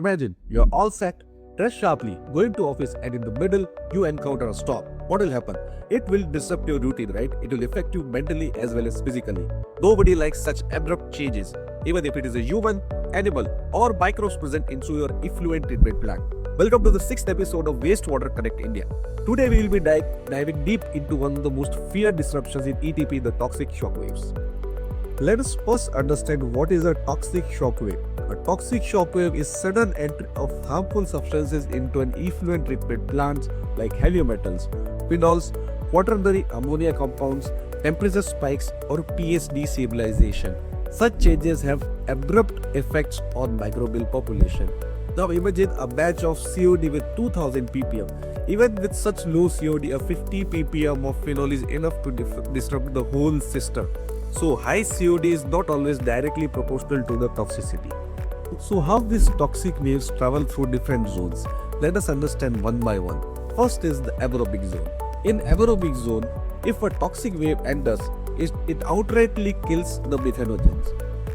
Imagine you're all set, dress sharply, going to office, and in the middle you encounter a storm. What will happen? It will disrupt your routine, right? It will affect you mentally as well as physically. Nobody likes such abrupt changes, even if it is a human, animal, or microbes present into your effluent treatment plant. Welcome to the 6th episode of Wastewater Connect India. Today we will be diving deep into one of the most feared disruptions in ETP, the toxic shockwaves. Let us first understand what is a toxic shockwave. A toxic shockwave is sudden entry of harmful substances into an effluent treatment plant like heavy metals, phenols, quaternary ammonia compounds, temperature spikes, or pH destabilization. Such changes have abrupt effects on microbial population. Now imagine a batch of COD with 2000 ppm. Even with such low COD, a 50 ppm of phenol is enough to disrupt the whole system. So high COD is not always directly proportional to the toxicity. So how these toxic waves travel through different zones? Let us understand one by one. First is the aerobic zone. In aerobic zone, if a toxic wave enters, it outrightly kills the methanogens,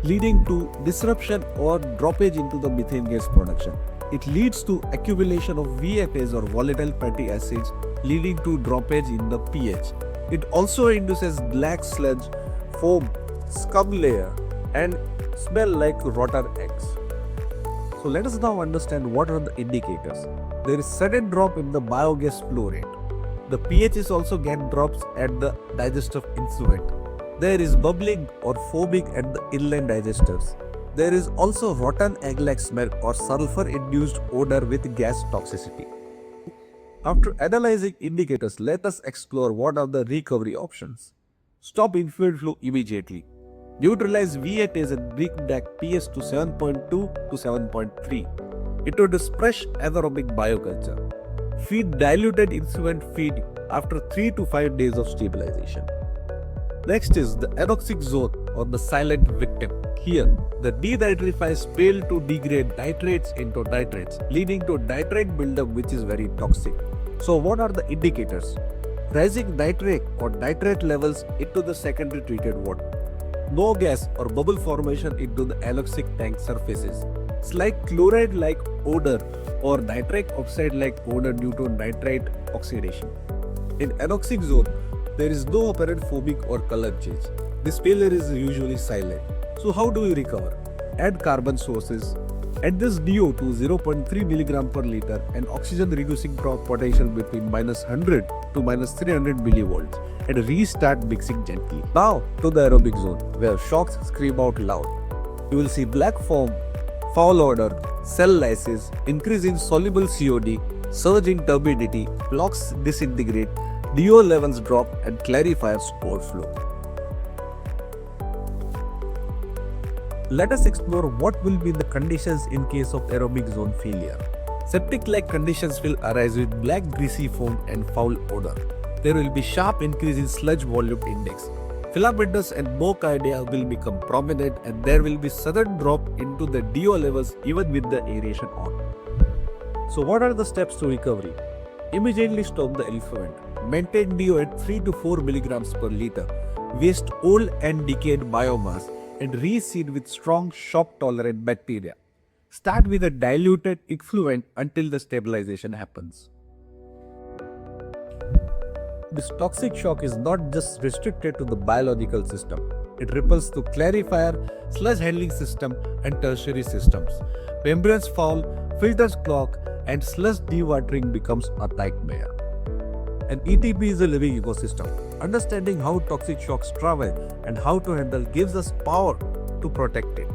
leading to disruption or droppage into the methane gas production. It leads to accumulation of VFAs or volatile fatty acids, leading to droppage in the pH. It also induces black sludge, foam, scum layer, and smell like rotten eggs. So let us now understand what are the indicators. There is sudden drop in the biogas flow rate. The pH also get drops at the digestive effluent. There is bubbling or foaming at the inland digesters. There is also rotten egg-like smell or sulfur-induced odor with gas toxicity. After analyzing indicators, let us explore what are the recovery options. Stop effluent flow immediately. Neutralize VATs and bring back pH to 7.2 to 7.3. Introduce fresh anaerobic bioculture. Feed diluted effluent feed after 3 to 5 days of stabilization. Next is the Anoxic zone or the silent victim. Here, the denitrifiers fail to degrade nitrates into nitrates, leading to nitrate buildup which is very toxic. So what are the indicators? Rising nitrate or nitrate levels into the secondary treated water. No gas or bubble formation into the Anoxic tank surfaces. Slight chloride-like odor or nitric oxide-like odor due to nitrate oxidation. In Anoxic zone, there is no apparent foaming or color change. This failure is usually silent. So how do we recover? Add carbon sources. Adjust DO to 0.3 mg per liter and oxygen reducing potential between -100 to -300 millivolts and restart mixing gently. Now to the aerobic zone where shocks scream out loud. You will see black foam, foul odor, cell lysis, increase in soluble COD, surge in turbidity, blocks disintegrate, DO levels drop and clarifiers overflow. Let us explore what will be the conditions in case of aerobic zone failure. Septic-like conditions will arise with black greasy foam and foul odor. There will be sharp increase in sludge volume index. Filamentous and mochidia will become prominent and there will be sudden drop into the DO levels even with the aeration on. So what are the steps to recovery? Immediately stop the effluent. Maintain DO at 3 to 4 mg per liter. Waste old and decayed biomass and reseed with strong shock-tolerant bacteria. Start with a diluted effluent until the stabilization happens. This toxic shock is not just restricted to the biological system. It ripples to clarifier, sludge handling system and tertiary systems. Membranes foul, filters clog and sludge dewatering becomes a nightmare. An ETP is a living ecosystem. Understanding how toxic shocks travel and how to handle gives us power to protect it.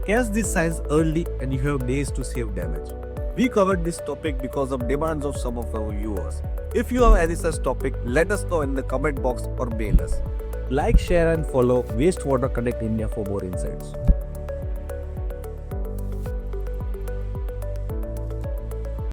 Catch these signs early and you have days to save damage. We covered this topic because of demands of some of our viewers. If you have any such topic, let us know in the comment box or mail us. Like, share and follow Wastewater Connect India for more insights.